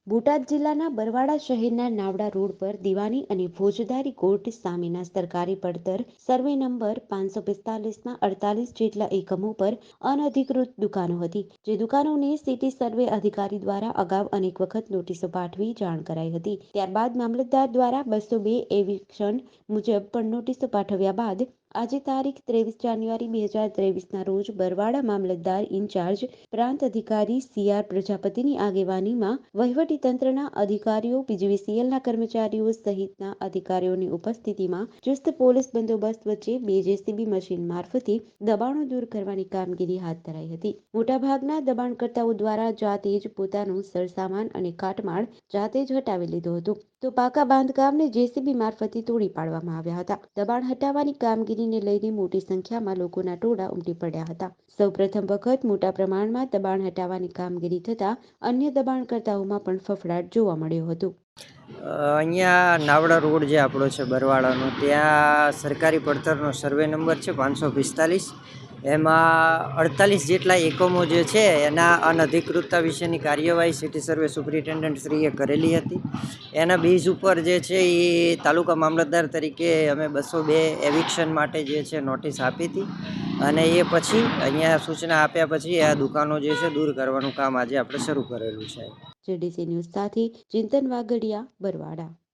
બોટાદ જિલ્લાના બરવાડા શહેરના નાવડા રોડ પર દિવાની અને ફોજદારી કોર્ટ સામેના સરકારી પડતર સર્વે નંબર 545ના 48 જેટલા એકમો પર અનધિકૃત દુકાનો હતી, જે દુકાનોને સિટી સર્વે અધિકારી દ્વારા અગાઉ અનેક વખત નોટિસો પાઠવી જાણ કરાઈ હતી। ત્યારબાદ મામલતદાર દ્વારા 202 એવિક્શન મુજબ પણ નોટિસો પાઠવ્યા બાદ આજે તારીખ 23 જાન્યુઆરી 2023ના રોજ બરવાડા મામલતદાર ઇન્ચાર્જ પ્રાંત અધિકારી CR પ્રજાપતિની આગેવાનીમાં વહીવટી તંત્રના અધિકારીઓ, PGVCLના કર્મચારીઓ સહિતના અધિકારીઓની ઉપસ્થિતિમાં ચુસ્ત પોલીસ બંદોબસ્ત વચ્ચે 2 JCB મશીન મારફતે દબાણો દૂર કરવાની કામગીરી હાથ ધરાઈ હતી। મોટાભાગના દબાણકર્તાઓ દ્વારા જાતે જ પોતાનો સરસામાન અને કાટમાળ જાતે જ હટાવી લીધો હતો, તો પાકા બાંધકામને JCB મારફતે તોડી પાડવામાં આવ્યા હતા। દબાણ હટાવવાની કામગીરીને લઈને મોટી સંખ્યામાં લોકોના ટોળા ઉમટી પડ્યા હતા। સૌપ્રથમ વખત મોટા પ્રમાણમાં દબાણ હટાવવાની કામગીરી થતાં અન્ય દબાણકર્તાઓમાં પણ ફફડાટ જોવા મળ્યો હતો। અહીંયા નાવડા રોડ જે આપણો છે બરવાડાનો, ત્યાં સરકારી પડતરનો સર્વે નંબર છે 545। એમાં 48 જેટલા એકમો જે છે એના અનધિકૃતતા વિશેની કાર્યવાહી સિટી સર્વે સુપ્રિન્ટેન્ડન્ટ શ્રીએ કરેલી હતી। એના બેઝ ઉપર જે છે એ તાલુકા મામલતદાર તરીકે અમે 202 એવિક્શન માટે જે છે નોટિસ આપી હતી, અને એ પછી અહીંયા સૂચના આપ્યા પછી આ દુકાનો જે છે દૂર કરવાનું કામ આજે આપણે શરૂ કરેલું છે। JDC ન્યૂઝ સાથે ચિંતન વાગડિયા, બરવાડા।